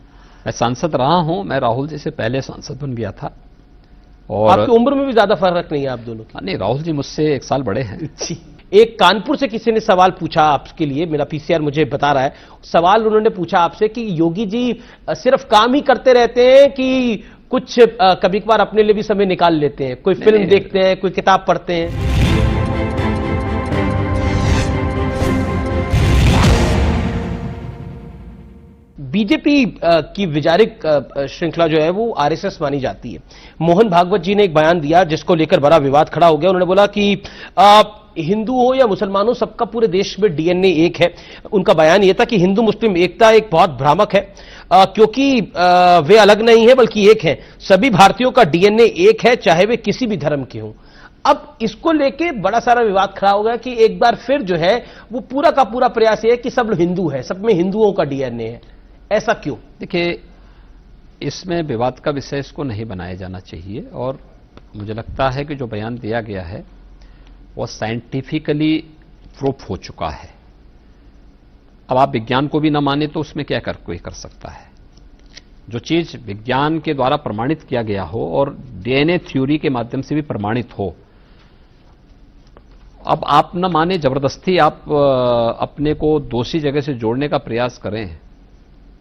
मैं सांसद रहा हूं। मैं राहुल जी से पहले सांसद बन गया था। और आपकी उम्र में भी ज्यादा फर्क नहीं है आप दोनों की? नहीं, राहुल जी मुझसे 1 साल बड़े हैं। एक कानपुर से किसी ने सवाल पूछा आपके लिए, मेरा पीसीआर मुझे बता रहा है। सवाल उन्होंने पूछा आपसे कि योगी जी सिर्फ काम ही करते रहते हैं कि कुछ कभी कभार अपने लिए भी समय निकाल लेते हैं? कोई फिल्म देखते हैं, कोई किताब पढ़ते हैं? बीजेपी की वैचारिक श्रृंखला जो है वो आरएसएस मानी जाती है। मोहन भागवत जी ने एक बयान दिया जिसको लेकर बड़ा विवाद खड़ा हो गया। उन्होंने बोला कि हिंदू हो या मुसलमान हो, सबका पूरे देश में डीएनए एक है। उनका बयान यह था कि हिंदू मुस्लिम एकता एक बहुत भ्रामक है क्योंकि वे अलग नहीं है बल्कि एक है। सभी भारतीयों का डीएनए एक है, चाहे वे किसी भी धर्म के हों। अब इसको लेके बड़ा सारा विवाद खड़ा हो गया कि एक बार फिर जो है वो पूरा का पूरा प्रयास है कि सब लोग हिंदू है, सब में हिंदुओं का डीएनए है। ऐसा क्यों? देखिए, इसमें विवाद का विषय इसको नहीं बनाया जाना चाहिए और मुझे लगता है कि जो बयान दिया गया है वह साइंटिफिकली प्रूफ हो चुका है। अब आप विज्ञान को भी न माने तो उसमें क्या कोई कर सकता है? जो चीज विज्ञान के द्वारा प्रमाणित किया गया हो और डीएनए थ्योरी के माध्यम से भी प्रमाणित हो, अब आप न माने, जबरदस्ती आप अपने को दोषी जगह से जोड़ने का प्रयास करें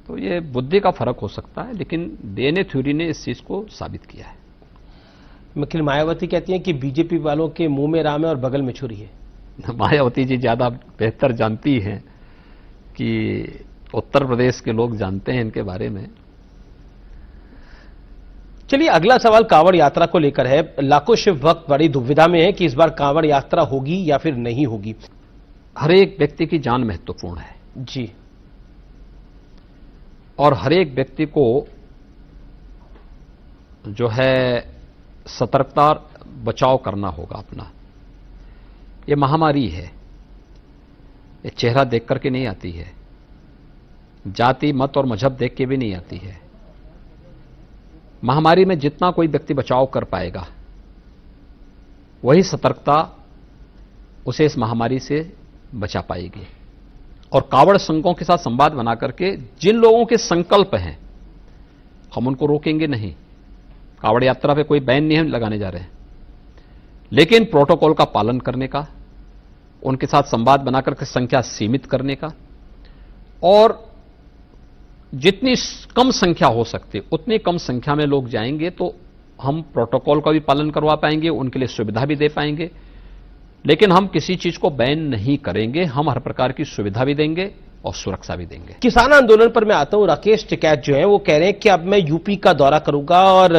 तो ये बुद्धि का फर्क हो सकता है, लेकिन डीएनए थ्योरी ने इस चीज को साबित किया है। लेकिन मायावती कहती हैं कि बीजेपी वालों के मुंह में राम है और बगल में छुरी है। मायावती जी ज्यादा बेहतर जानती हैं कि उत्तर प्रदेश के लोग जानते हैं इनके बारे में। चलिए, अगला सवाल कांवड़ यात्रा को लेकर है। लाखों शिव भक्त बड़ी दुविधा में है कि इस बार कांवड़ यात्रा होगी या फिर नहीं होगी। हर एक व्यक्ति की जान महत्वपूर्ण है जी, और हर एक व्यक्ति को जो है सतर्कता बचाव करना होगा अपना। ये महामारी है, ये चेहरा देख करके नहीं आती है, जाति मत और मजहब देख के भी नहीं आती है। महामारी में जितना कोई व्यक्ति बचाव कर पाएगा, वही सतर्कता उसे इस महामारी से बचा पाएगी। और कांवड़ संघों के साथ संवाद बना करके जिन लोगों के संकल्प हैं, हम उनको रोकेंगे नहीं। कांवड़ यात्रा पे कोई बैन नहीं लगाने जा रहे हैं, लेकिन प्रोटोकॉल का पालन करने का, उनके साथ संवाद बनाकर के संख्या सीमित करने का, और जितनी कम संख्या हो सकती उतनी कम संख्या में लोग जाएंगे तो हम प्रोटोकॉल का भी पालन करवा पाएंगे, उनके लिए सुविधा भी दे पाएंगे। लेकिन हम किसी चीज को बैन नहीं करेंगे, हम हर प्रकार की सुविधा भी देंगे और सुरक्षा भी देंगे। किसान आंदोलन पर मैं आता हूं। राकेश टिकैत जो है वो कह रहे हैं कि अब मैं यूपी का दौरा करूंगा और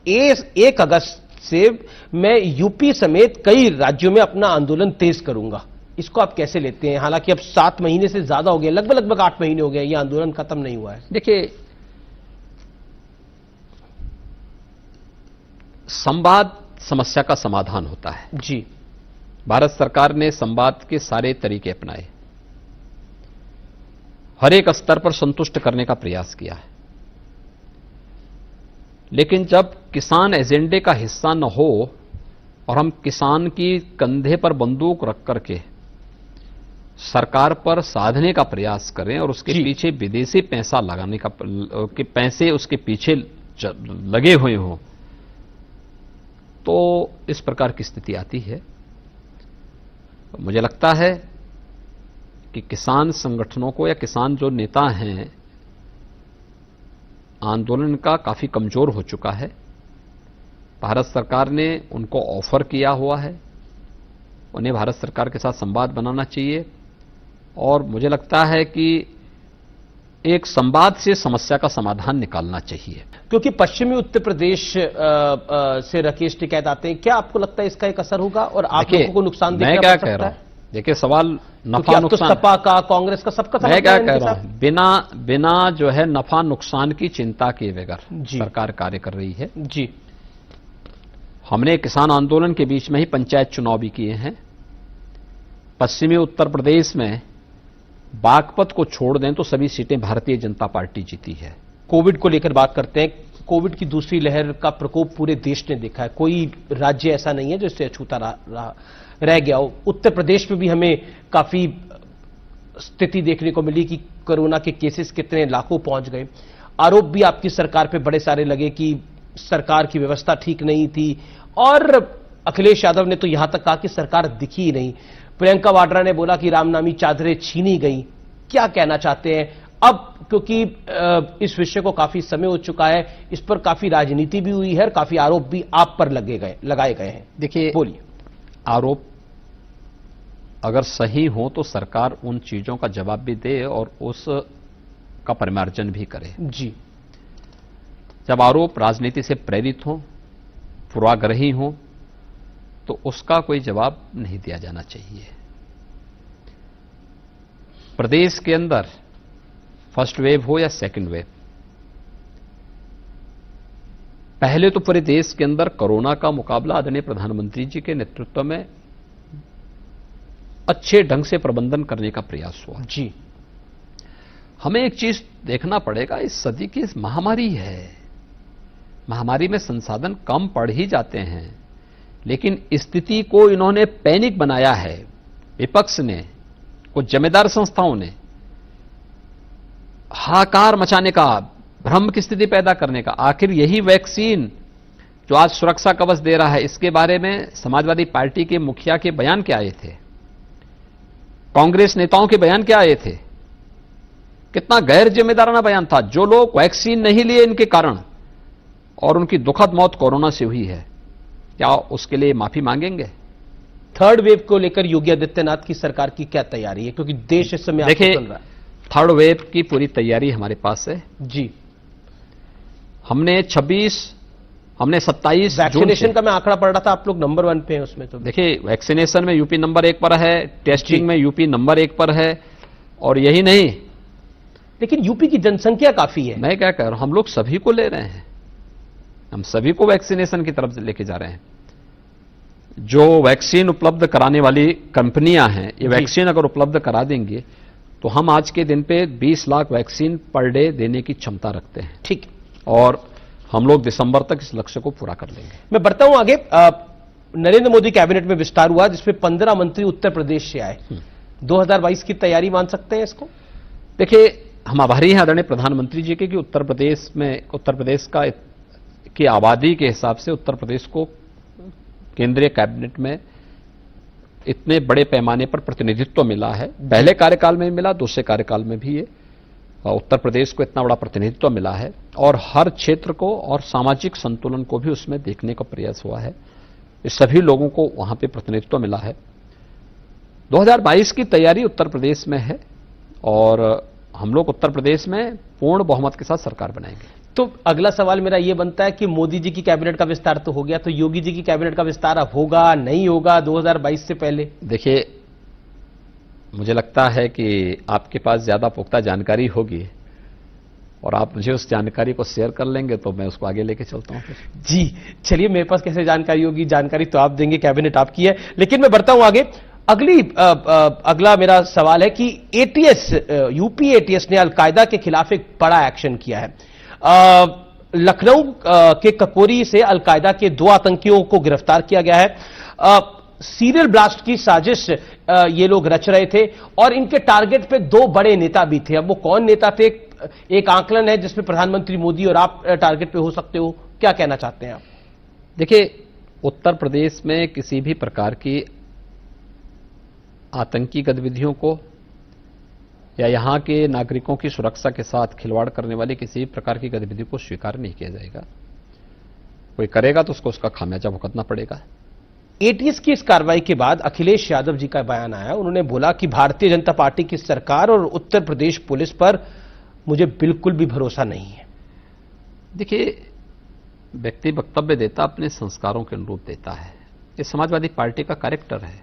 1 अगस्त से मैं यूपी समेत कई राज्यों में अपना आंदोलन तेज करूंगा। इसको आप कैसे लेते हैं? हालांकि अब 7 महीने से ज्यादा हो गए, लगभग 8 महीने हो गए, ये आंदोलन खत्म नहीं हुआ है। देखिए, संवाद समस्या का समाधान होता है जी। भारत सरकार ने संवाद के सारे तरीके अपनाए, हर एक स्तर पर संतुष्ट करने का प्रयास किया है। लेकिन जब किसान एजेंडे का हिस्सा न हो और हम किसान की कंधे पर बंदूक रख करके सरकार पर साधने का प्रयास करें और उसके पीछे विदेशी पैसा लगाने का कि पैसे उसके पीछे लगे हुए हों, तो इस प्रकार की स्थिति आती है। मुझे लगता है कि किसान संगठनों को या किसान जो नेता हैं, आंदोलन का काफी कमजोर हो चुका है। भारत सरकार ने उनको ऑफर किया हुआ है, उन्हें भारत सरकार के साथ संवाद बनाना चाहिए, और मुझे लगता है कि एक संवाद से समस्या का समाधान निकालना चाहिए। क्योंकि पश्चिमी उत्तर प्रदेश से राकेश टिकैत आते हैं, क्या आपको लगता है इसका एक असर होगा और आप लोगों को नुकसान देखना पड़ सकता है? मैं क्या कह रहा हूं, देखिए, सवाल नफा नुकसान, सपा का, कांग्रेस का, सबका मैं क्या कह रहा हूं, बिना जो है नफा नुकसान की चिंता किए बगैर सरकार कार्य कर रही है जी। हमने किसान आंदोलन के बीच में ही पंचायत चुनाव भी किए हैं। पश्चिमी उत्तर प्रदेश में बागपत को छोड़ दें तो सभी सीटें भारतीय जनता पार्टी जीती है। कोविड को लेकर बात करते हैं। कोविड की दूसरी लहर का प्रकोप पूरे देश ने देखा है, कोई राज्य ऐसा नहीं है जो इससे अछूता रह गया हो। उत्तर प्रदेश में भी हमें काफी स्थिति देखने को मिली कि कोरोना के केसेस कितने लाखों पहुंच गए। आरोप भी आपकी सरकार पे बड़े सारे लगे कि सरकार की व्यवस्था ठीक नहीं थी, और अखिलेश यादव ने तो यहां तक कहा कि सरकार दिखी ही नहीं। प्रियंका वाड्रा ने बोला कि रामनामी चादरें छीनी गई। क्या कहना चाहते हैं अब, क्योंकि इस विषय को काफी समय हो चुका है, इस पर काफी राजनीति भी हुई है और काफी आरोप भी आप पर लगाए गए हैं। देखिए, बोलिए। आरोप अगर सही हो तो सरकार उन चीजों का जवाब भी दे और उस का परिमार्जन भी करे जी। जब आरोप राजनीति से प्रेरित हो, पूर्वाग्रही हो, तो उसका कोई जवाब नहीं दिया जाना चाहिए। प्रदेश के अंदर फर्स्ट वेव हो या सेकंड वेव, पहले तो पूरे देश के अंदर कोरोना का मुकाबला आदरणीय प्रधानमंत्री जी के नेतृत्व में अच्छे ढंग से प्रबंधन करने का प्रयास हुआ जी। हमें एक चीज देखना पड़ेगा, इस सदी की महामारी है, महामारी में संसाधन कम पड़ ही जाते हैं, लेकिन स्थिति को इन्होंने पैनिक बनाया है। विपक्ष ने, कुछ जिम्मेदार संस्थाओं ने हाहाकार मचाने का, भ्रम की स्थिति पैदा करने का। आखिर यही वैक्सीन जो आज सुरक्षा कवच दे रहा है, इसके बारे में समाजवादी पार्टी के मुखिया के बयान क्या आए थे, कांग्रेस नेताओं के बयान क्या आए थे, कितना गैर जिम्मेदाराना बयान था। जो लोग वैक्सीन नहीं लिए इनके कारण और उनकी दुखद मौत कोरोना से हुई है, क्या उसके लिए माफी मांगेंगे? थर्ड वेव को लेकर योगी आदित्यनाथ की सरकार की क्या तैयारी है, क्योंकि देश इस समय देखिए, चल रहा है। थर्ड वेव की पूरी तैयारी हमारे पास है जी। हमने 27 वैक्सीनेशन का मैं आंकड़ा पढ़ रहा था, आप लोग नंबर 1 पे हैं उसमें। तो देखिए, वैक्सीनेशन में यूपी नंबर 1 पर है, टेस्टिंग में यूपी नंबर 1 पर है, और यही नहीं, लेकिन यूपी की जनसंख्या काफी है। मैं क्या कह रहा हूं, हम लोग सभी को ले रहे हैं, हम सभी को वैक्सीनेशन की तरफ लेके जा रहे हैं। जो वैक्सीन उपलब्ध कराने वाली कंपनियां हैं, ये वैक्सीन अगर उपलब्ध करा देंगे तो हम आज के दिन पे 20 लाख वैक्सीन पर डे देने की क्षमता रखते हैं। ठीक, और हम लोग दिसंबर तक इस लक्ष्य को पूरा कर लेंगे। मैं बढ़ता हूं आगे। नरेंद्र मोदी कैबिनेट में विस्तार हुआ, जिसमें 15 मंत्री उत्तर प्रदेश से आए। 2022 की तैयारी मान सकते हैं इसको? देखिए, हम आभारी हैं आदरणीय प्रधानमंत्री जी के कि उत्तर प्रदेश की आबादी के हिसाब से उत्तर प्रदेश को केंद्रीय कैबिनेट में इतने बड़े पैमाने पर प्रतिनिधित्व मिला है। पहले कार्यकाल में भी मिला, दूसरे कार्यकाल में भी ये उत्तर प्रदेश को इतना बड़ा प्रतिनिधित्व मिला है, और हर क्षेत्र को और सामाजिक संतुलन को भी उसमें देखने का प्रयास हुआ है। इस सभी लोगों को वहां पे प्रतिनिधित्व मिला है। 2022 की तैयारी उत्तर प्रदेश में है और हम लोग उत्तर प्रदेश में पूर्ण बहुमत के साथ सरकार बनाएंगे। तो अगला सवाल मेरा यह बनता है कि मोदी जी की कैबिनेट का विस्तार तो हो गया, तो योगी जी की कैबिनेट का विस्तार अब होगा नहीं होगा 2022 से पहले? देखिए, मुझे लगता है कि आपके पास ज्यादा पुख्ता जानकारी होगी और आप मुझे उस जानकारी को शेयर कर लेंगे तो मैं उसको आगे लेके चलता हूं। जी चलिए, मेरे पास कैसे जानकारी होगी, जानकारी तो आप देंगे, कैबिनेट आपकी है। लेकिन मैं बढ़ता हूं आगे। अगला मेरा सवाल है कि एटीएस, यूपी एटीएस ने अलकायदा के खिलाफ एक बड़ा एक्शन किया है। लखनऊ के ककोरी से अलकायदा के 2 आतंकियों को गिरफ्तार किया गया है। सीरियल ब्लास्ट की साजिश ये लोग रच रहे थे और इनके टारगेट पे 2 बड़े नेता भी थे। अब वो कौन नेता थे, एक आंकलन है जिसमें प्रधानमंत्री मोदी और आप टारगेट पे हो सकते हो, क्या कहना चाहते हैं आप? देखिए, उत्तर प्रदेश में किसी भी प्रकार की आतंकी गतिविधियों को या यहां के नागरिकों की सुरक्षा के साथ खिलवाड़ करने वाली किसी भी प्रकार की गतिविधि को स्वीकार नहीं किया जाएगा। कोई करेगा तो उसको उसका खामियाजा भुगतना पड़ेगा। एटीएस की इस कार्रवाई के बाद अखिलेश यादव जी का बयान आया। उन्होंने बोला कि भारतीय जनता पार्टी की सरकार और उत्तर प्रदेश पुलिस पर मुझे बिल्कुल भी भरोसा नहीं है। देखिए, व्यक्ति वक्तव्य देता अपने संस्कारों के अनुरूप देता है। ये समाजवादी पार्टी का कैरेक्टर है।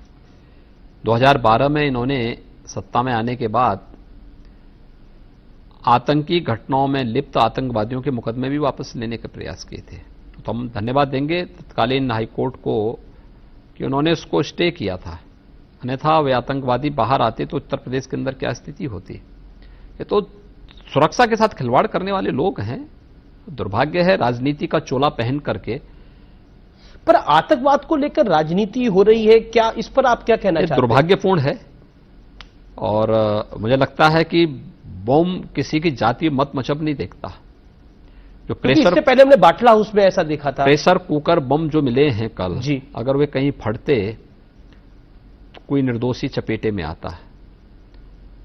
2012 में इन्होंने सत्ता में आने के बाद आतंकी घटनाओं में लिप्त आतंकवादियों के मुकदमे भी वापस लेने के प्रयास किए थे। तो हम धन्यवाद देंगे तत्कालीन हाईकोर्ट को कि उन्होंने उसको स्टे किया था, अन्यथा वे आतंकवादी बाहर आते तो उत्तर प्रदेश के अंदर क्या स्थिति होती। ये तो सुरक्षा के साथ खिलवाड़ करने वाले लोग हैं। दुर्भाग्य है, राजनीति का चोला पहन करके। पर आतंकवाद को लेकर राजनीति हो रही है, क्या इस पर आप क्या कहना चाहते हैं? दुर्भाग्यपूर्ण है और मुझे लगता है कि बम किसी की जाति मत मजहब नहीं देखता। जो प्रेशर, इससे पहले हमने बाटला हाउस में ऐसा देखा था। प्रेशर कुकर बम जो मिले हैं कल जी, अगर वे कहीं फटते तो कोई निर्दोषी चपेटे में आता है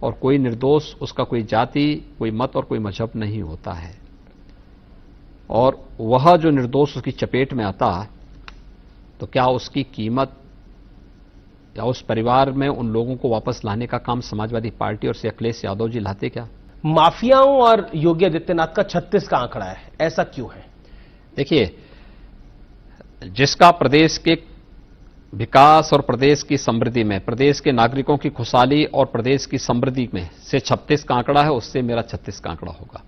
और कोई निर्दोष, उसका कोई जाति, कोई मत और कोई मजहब नहीं होता है। और वह जो निर्दोष उसकी चपेट में आता तो क्या उसकी कीमत या उस परिवार में उन लोगों को वापस लाने का काम समाजवादी पार्टी और श्री अखिलेश यादव जी लाते क्या? माफियाओं और योगी आदित्यनाथ का 36 का आंकड़ा है, ऐसा क्यों है? देखिए, जिसका प्रदेश के विकास और प्रदेश की समृद्धि में, प्रदेश के नागरिकों की खुशहाली और प्रदेश की समृद्धि में से 36 का आंकड़ा है, उससे मेरा 36 का आंकड़ा होगा।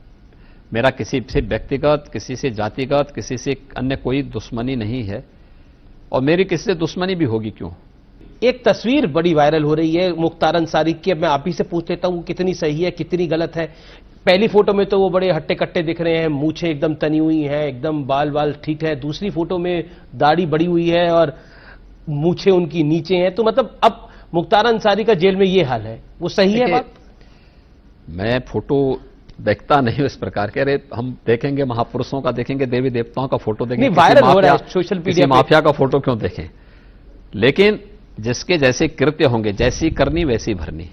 मेरा किसी से व्यक्तिगत, किसी से जातिगत, किसी से अन्य कोई दुश्मनी नहीं है और मेरी किसी से दुश्मनी भी होगी क्यों? एक तस्वीर बड़ी वायरल हो रही है मुख्तार अंसारी की। मैं आप ही से पूछ लेता हूं कितनी सही है, कितनी गलत है। पहली फोटो में तो वो बड़े हट्टे कट्टे दिख रहे हैं, मूछें एकदम तनी हुई हैं, एकदम बाल ठीक है। दूसरी फोटो में दाढ़ी बड़ी हुई है और मूछें उनकी नीचे हैं। तो मतलब अब मुख्तार अंसारी का जेल में ये हाल है, वो सही है बात? मैं फोटो देखता नहीं इस प्रकार के। अरे हम देखेंगे महापुरुषों का, देखेंगे देवी देवताओं का फोटो, देखेंगे नहीं, वायरल हो रहा है सोशल मीडिया पे। माफिया का फोटो क्यों देखें? लेकिन जिसके जैसे कृत्य होंगे, जैसी करनी वैसी भरनी।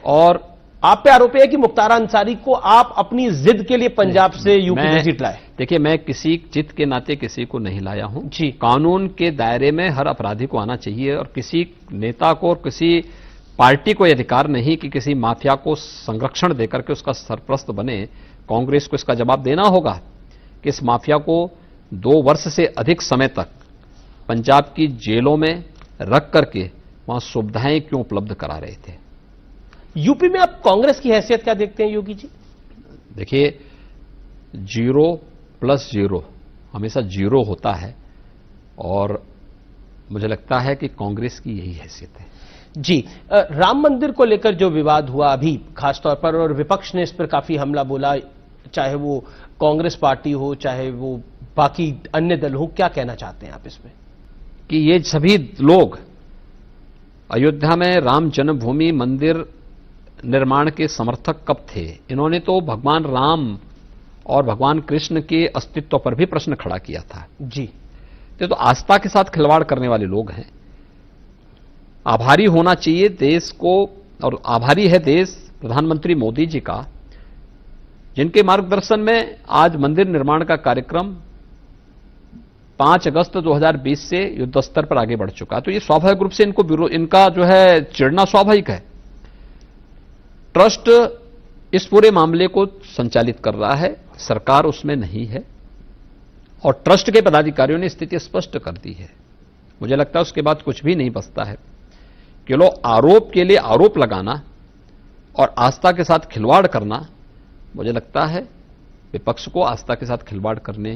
और आप पे आरोप है कि मुख्तार अंसारी को आप अपनी जिद के लिए पंजाब से यूपी विजिट लाए। देखिए, मैं किसी जिद के नाते किसी को नहीं लाया हूं जी। कानून के दायरे में हर अपराधी को आना चाहिए, और किसी नेता को और किसी पार्टी को यह अधिकार नहीं कि किसी माफिया को संरक्षण देकर के उसका सरप्रस्त बने। कांग्रेस को इसका जवाब देना होगा कि इस माफिया को 2 वर्ष से अधिक समय तक पंजाब की जेलों में रख करके वहां सुविधाएं क्यों उपलब्ध करा रहे थे। यूपी में आप कांग्रेस की हैसियत क्या देखते हैं योगी जी? देखिए, 0 + 0 हमेशा 0 होता है, और मुझे लगता है कि कांग्रेस की यही हैसियत है। जी, राम मंदिर को लेकर जो विवाद हुआ अभी खासतौर पर, और विपक्ष ने इस पर काफी हमला बोला, चाहे वो कांग्रेस पार्टी हो चाहे वो बाकी अन्य दल हो, क्या कहना चाहते हैं आप इसमें? कि ये सभी लोग अयोध्या में राम जन्मभूमि मंदिर निर्माण के समर्थक कब थे? इन्होंने तो भगवान राम और भगवान कृष्ण के अस्तित्व पर भी प्रश्न खड़ा किया था। जी, तो आस्था के साथ खिलवाड़ करने वाले लोग हैं। आभारी होना चाहिए देश को, और आभारी है देश प्रधानमंत्री मोदी जी का, जिनके मार्गदर्शन में आज मंदिर निर्माण का कार्यक्रम 5 अगस्त 2020 से युद्ध स्तर पर आगे बढ़ चुका है। तो ये स्वाभाविक रूप से इनका जो है चिढ़ना स्वाभाविक है। ट्रस्ट इस पूरे मामले को संचालित कर रहा है, सरकार उसमें नहीं है, और ट्रस्ट के पदाधिकारियों ने स्थिति स्पष्ट कर दी है। मुझे लगता है उसके बाद कुछ भी नहीं बचता है। केवल आरोप के लिए आरोप लगाना और आस्था के साथ खिलवाड़ करना, मुझे लगता है विपक्ष को आस्था के साथ खिलवाड़ करने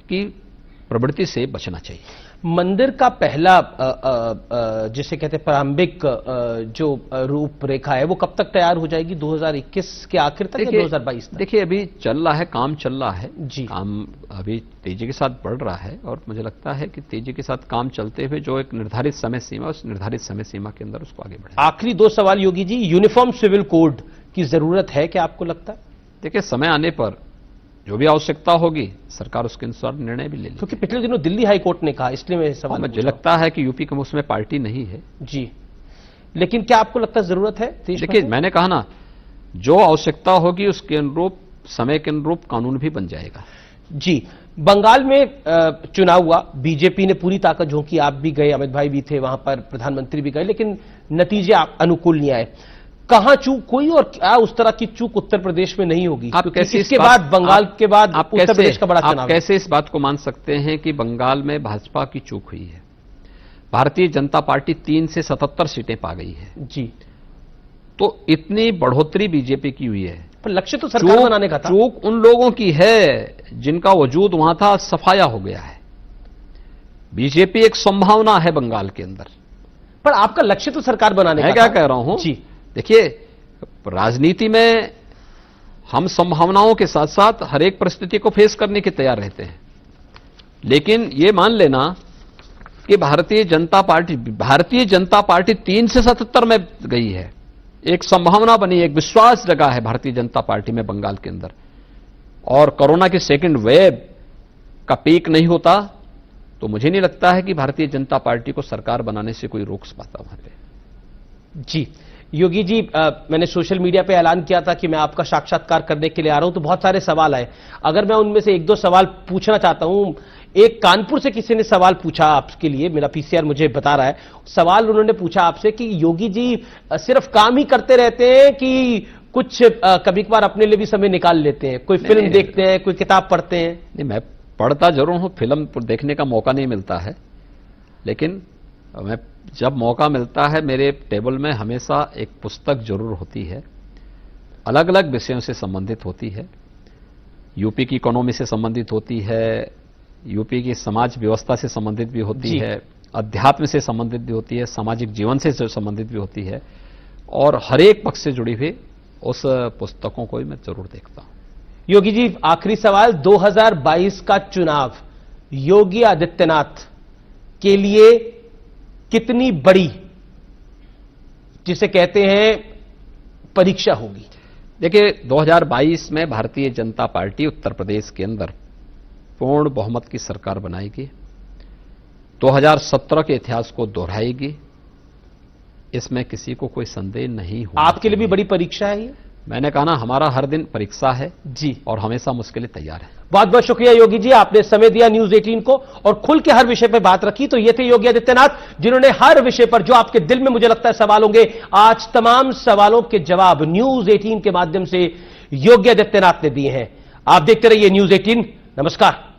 की प्रवृत्ति से बचना चाहिए। मंदिर का पहला जिसे कहते हैं प्रारंभिक जो रूपरेखा है वो कब तक तैयार हो जाएगी? 2021 के आखिर तक या 2022 तक? देखिए, अभी चल रहा है, काम चल रहा है जी। काम अभी तेजी के साथ बढ़ रहा है, और मुझे लगता है कि तेजी के साथ काम चलते हुए जो एक निर्धारित समय सीमा, उस निर्धारित समय सीमा के अंदर उसको आगे बढ़े। आखिरी 2 सवाल Yogi ji, uniform civil code की जरूरत है क्या आपको लगता है? देखिए, समय आने पर जो भी आवश्यकता होगी सरकार उसके अनुसार निर्णय भी ले लेगी। क्योंकि पिछले दिनों दिल्ली हाई कोर्ट ने कहा, इसलिए मैं सवाल मुझे लगता है कि यूपी के उसमें पार्टी नहीं है। जी, लेकिन क्या आपको लगता है जरूरत है? देखिए, मैंने कहा ना, जो आवश्यकता होगी उसके अनुरूप, समय के अनुरूप कानून भी बन जाएगा। जी, बंगाल में चुनाव हुआ, बीजेपी ने पूरी ताकत झोंकी, आप भी गए, अमित भाई भी थे वहां पर, प्रधानमंत्री भी गए, लेकिन नतीजे अनुकूल नहीं आए। कहां चूक हुई और क्या उस तरह की चूक उत्तर प्रदेश में नहीं होगी? आप कैसे इसके बाद बंगाल के बाद उत्तर प्रदेश का बड़ा चुनाव, आप कैसे इस बात को मान सकते हैं कि बंगाल में भाजपा की चूक हुई है? भारतीय जनता पार्टी 3 से 77 सीटें पा गई है। जी, तो इतनी बढ़ोतरी बीजेपी की हुई है, पर लक्ष्य तो सरकार बनाने का था। चूक उन लोगों की है जिनका वजूद वहां था, सफाया हो गया है। बीजेपी एक संभावना है बंगाल के अंदर, पर आपका लक्ष्य तो सरकार बनाने का था। मैं क्या कह रहा हूं जी, देखिए, राजनीति में हम संभावनाओं के साथ साथ हर एक परिस्थिति को फेस करने के तैयार रहते हैं, लेकिन यह मान लेना कि भारतीय जनता पार्टी 3 से 77 में गई है, एक संभावना बनी, एक विश्वास जगा है भारतीय जनता पार्टी में बंगाल के अंदर, और कोरोना की सेकंड वेव का पीक नहीं होता तो मुझे नहीं लगता है कि भारतीय जनता पार्टी को सरकार बनाने से कोई रोक पाता वहां पे। जी, योगी जी, मैंने सोशल मीडिया पे ऐलान किया था कि मैं आपका साक्षात्कार करने के लिए आ रहा हूं, तो बहुत सारे सवाल आए। अगर मैं उनमें से 1-2 सवाल पूछना चाहता हूं। एक कानपुर से किसी ने सवाल पूछा आपके लिए, मेरा पीसीआर मुझे बता रहा है। सवाल उन्होंने पूछा आपसे कि योगी जी सिर्फ काम ही करते रहते हैं कि कुछ कभी कभार अपने लिए भी समय निकाल लेते हैं? कोई फिल्म देखते हैं, कोई किताब पढ़ते हैं? नहीं, मैं पढ़ता जरूर हूं, फिल्म देखने का मौका नहीं मिलता है, लेकिन मैं जब मौका मिलता है मेरे टेबल में हमेशा एक पुस्तक जरूर होती है, अलग अलग विषयों से संबंधित होती है। यूपी की इकोनॉमी से संबंधित होती है, यूपी की समाज व्यवस्था से संबंधित भी होती है, अध्यात्म से संबंधित भी होती है, सामाजिक जीवन से संबंधित भी होती है, और हर एक पक्ष से जुड़ी हुई उस पुस्तकों को भी मैं जरूर देखता हूं। योगी जी, आखिरी सवाल, 2022 का चुनाव योगी आदित्यनाथ के लिए कितनी बड़ी, जिसे कहते हैं, परीक्षा होगी? देखिए 2022 में भारतीय जनता पार्टी उत्तर प्रदेश के अंदर पूर्ण बहुमत की सरकार बनाएगी, 2017 के इतिहास को दोहराएगी, इसमें किसी को कोई संदेह नहीं होगा। आपके लिए भी बड़ी परीक्षा है ये? मैंने कहा ना, हमारा हर दिन परीक्षा है जी, और हमेशा हम उसके लिए तैयार हैं। बहुत बहुत शुक्रिया योगी जी, आपने समय दिया न्यूज 18 को और खुल के हर विषय पर बात रखी। तो ये थे योगी आदित्यनाथ, जिन्होंने हर विषय पर जो आपके दिल में मुझे लगता है सवाल होंगे, आज तमाम सवालों के जवाब न्यूज 18 के माध्यम से योगी आदित्यनाथ ने दिए हैं। आप देखते रहिए न्यूज 18। नमस्कार।